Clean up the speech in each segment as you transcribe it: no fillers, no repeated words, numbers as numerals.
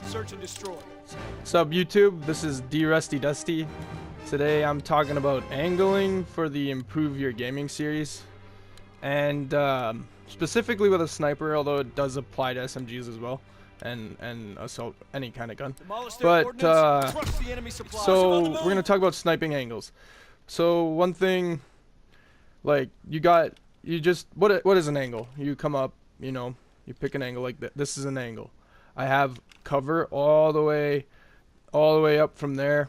Search and destroy. What's up, YouTube? This is D Rusty Dusty. Today I'm talking about angling for the Improve Your Gaming series, and specifically with a sniper, although it does apply to SMGs as well, and assault, any kind of gun. But so we're gonna talk about sniping angles. So one thing, like what is an angle? You come up, you pick an angle like that. This is an angle. I have cover all the way up from there,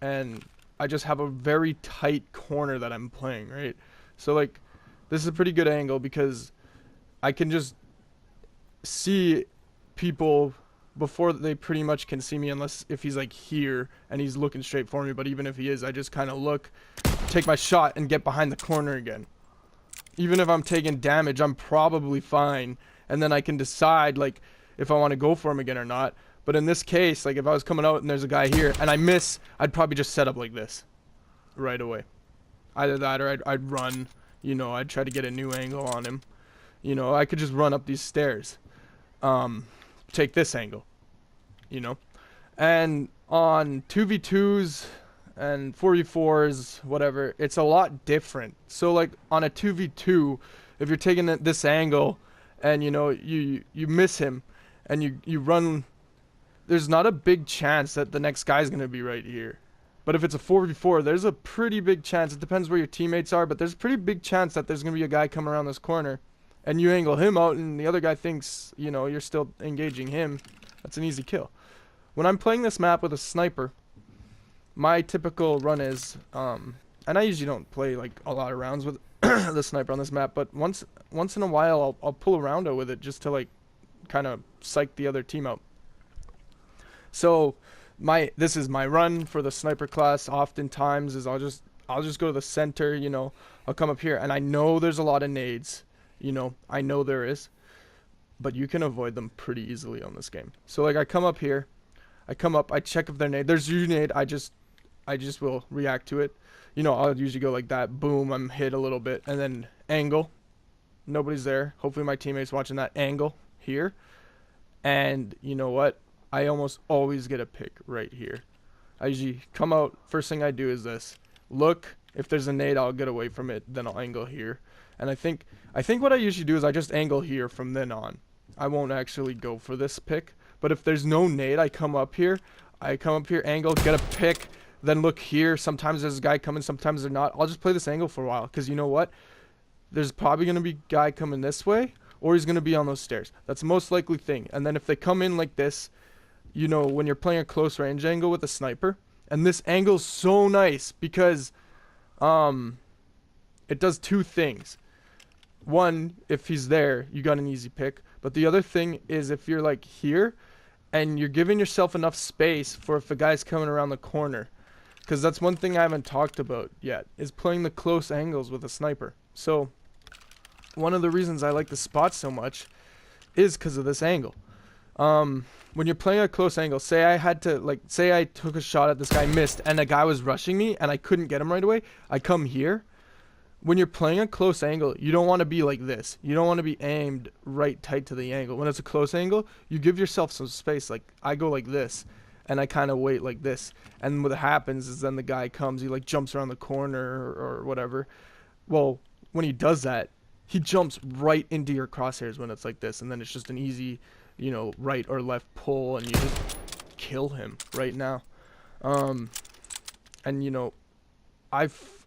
and I just have a very tight corner that I'm playing, right? So like this is a pretty good angle because I can just see people before they pretty much can see me, unless if he's like here and he's looking straight for me. But even if he is, I just kind of look, take my shot, and get behind the corner again. Even if I'm taking damage, I'm probably fine, and then I can decide like if I want to go for him again or not. But in this case, like if I was coming out and there's a guy here and I miss, I'd probably just set up like this right away. Either that or I'd run, I'd try to get a new angle on him. I could just run up these stairs, take this angle, and on 2v2s and 4v4s, whatever, it's a lot different. So like on a 2v2, if you're taking this angle and you miss him and you run, there's not a big chance that the next guy's going to be right here. But if it's a 4v4, there's a pretty big chance. It depends where your teammates are, but there's a pretty big chance that there's going to be a guy coming around this corner and you angle him out and the other guy thinks, you're still engaging him. That's an easy kill. When I'm playing this map with a sniper, my typical run is, and I usually don't play like a lot of rounds with the sniper on this map, but once in a while I'll pull a roundo with it just to like kind of psych the other team out. So this is my run for the sniper class. Oftentimes is I'll just go to the center, I'll come up here and I know there's a lot of nades, I know there is, but you can avoid them pretty easily on this game. So like I come up here, I check if they're nade. There's usually nade, I just will react to it. I'll usually go like that, boom, I'm hit a little bit, and then angle. Nobody's there. Hopefully my teammate's watching that angle here. And you know what? I almost always get a pick right here. I usually come out, first thing I do is this. Look, if there's a nade, I'll get away from it, then I'll angle here. And I think what I usually do is I just angle here from then on. I won't actually go for this pick. But if there's no nade, I come up here, angle, get a pick, then look here. Sometimes there's a guy coming, sometimes they're not. I'll just play this angle for a while, because you know what? There's probably going to be a guy coming this way, or he's going to be on those stairs. That's the most likely thing. And then if they come in like this, when you're playing a close range angle with a sniper, and this angle's so nice because it does two things. One, if he's there, you got an easy pick. But the other thing is if you're like here and you're giving yourself enough space for if a guy's coming around the corner. Because that's one thing I haven't talked about yet, is playing the close angles with a sniper. So one of the reasons I like the spot so much is because of this angle. When you're playing a close angle, say I took a shot at this guy, missed, and a guy was rushing me and I couldn't get him right away, I come here. When you're playing a close angle, you don't want to be like this. You don't want to be aimed right tight to the angle. When it's a close angle, you give yourself some space. Like I go like this and I kind of wait like this. And what happens is then the guy comes, he like jumps around the corner or whatever. Well, when he does that, he jumps right into your crosshairs when it's like this. And then it's just an easy, right or left pull and you just kill him right now. And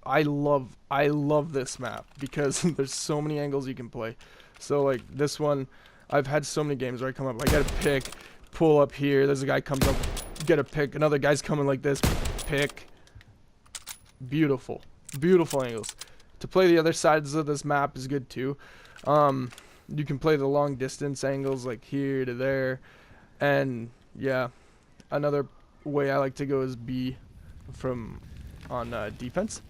I love this map because there's so many angles you can play. So like this one, I've had so many games where I come up, I get a pick, pull up here, there's a guy comes up, get a pick, another guy's coming like this, pick. Beautiful angles. To play the other sides of this map is good too. You can play the long distance angles like here to there, and yeah, another way I like to go is B on defense.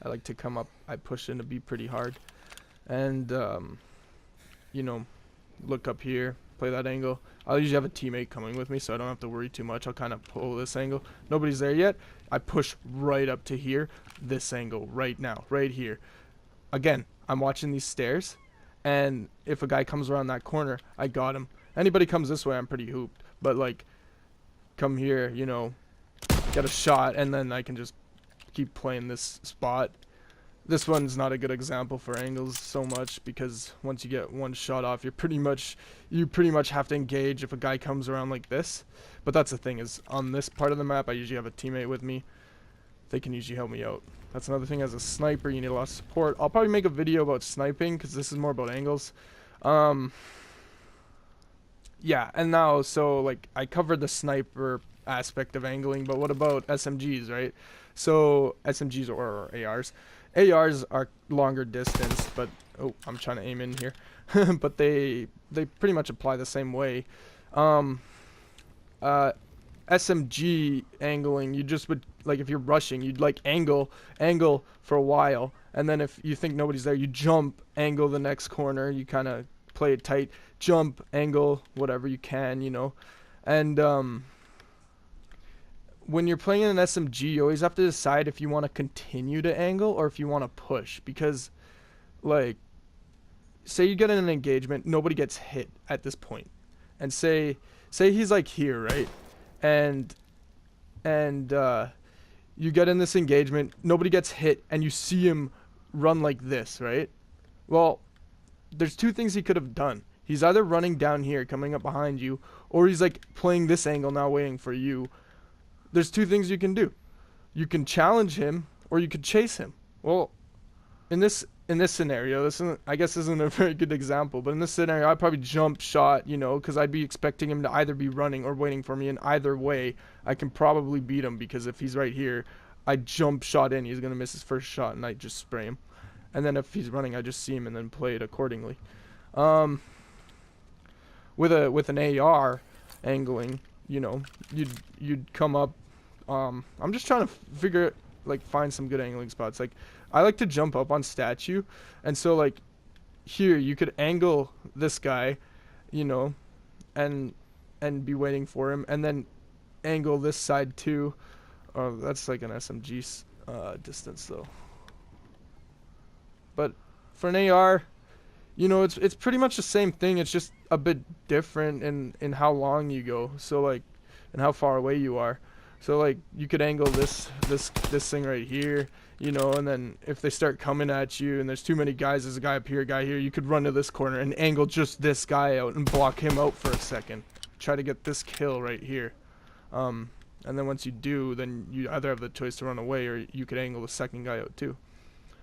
I like to come up, I push into B pretty hard, and look up here, play that angle. I'll usually have a teammate coming with me, so I don't have to worry too much. I'll kind of pull this angle. Nobody's there yet. I push right up to here, this angle right now, right here. Again, I'm watching these stairs, and if a guy comes around that corner, I got him. Anybody comes this way, I'm pretty hooped. But like, come here, you know, get a shot, and then I can just keep playing this spot. This one's not a good example for angles so much, because once you get one shot off, you pretty much have to engage if a guy comes around like this. But that's the thing, is on this part of the map, I usually have a teammate with me. They can usually help me out. That's another thing, as a sniper, you need a lot of support. I'll probably make a video about sniping, because this is more about angles. Yeah, and now, so like, I covered the sniper aspect of angling, but what about SMGs, right? So SMGs or ARs. ARs are longer distance, but oh, I'm trying to aim in here. But they pretty much apply the same way. SMG angling, you just would, like, if you're rushing, you'd like angle for a while, and then if you think nobody's there, you jump, angle the next corner, you kind of play it tight, jump, angle, whatever you can, you know. And when you're playing an SMG, you always have to decide if you want to continue to angle or if you want to push, because like, say you get in an engagement, nobody gets hit at this point, and say he's like here, right? And you get in this engagement, nobody gets hit, and you see him run like this, right? Well, there's two things he could have done. He's either running down here, coming up behind you, or he's like playing this angle now, waiting for you. There's two things you can do. You can challenge him, or you could chase him. Well, in this scenario, I guess isn't a very good example, but in this scenario, I'd probably jump shot, you know, because I'd be expecting him to either be running or waiting for me. And either way, I can probably beat him, because if he's right here, I jump shot in, he's gonna miss his first shot, and I just spray him. And then if he's running, I just see him and then play it accordingly. With an AR angling, you know, you'd come up. I'm just trying to find some good angling spots. Like, I like to jump up on statue, and so like here you could angle this guy, you know, and be waiting for him, and then angle this side too. Oh, that's like an SMG distance though. But for an AR, you know, it's pretty much the same thing. It's just a bit different in how long you go. So like, and how far away you are. So like, you could angle this thing right here, you know, and then if they start coming at you and there's too many guys, there's a guy up here, a guy here, you could run to this corner and angle just this guy out and block him out for a second. Try to get this kill right here. And then once you do, then you either have the choice to run away, or you could angle the second guy out too.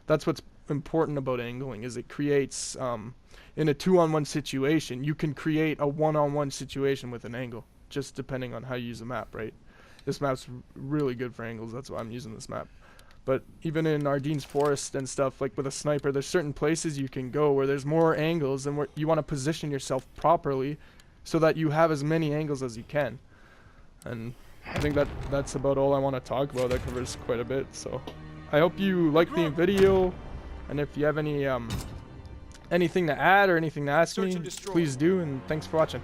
That's what's important about angling, is it creates, in a 2-on-1 situation, you can create a 1-on-1 situation with an angle, just depending on how you use the map, right? This map's really good for angles, that's why I'm using this map. But even in Ardene's Forest and stuff, like with a sniper, there's certain places you can go where there's more angles, and where you want to position yourself properly so that you have as many angles as you can. And I think that's about all I want to talk about. That covers quite a bit. So I hope you like the video, and if you have any anything to add or anything to ask me, please do, and thanks for watching.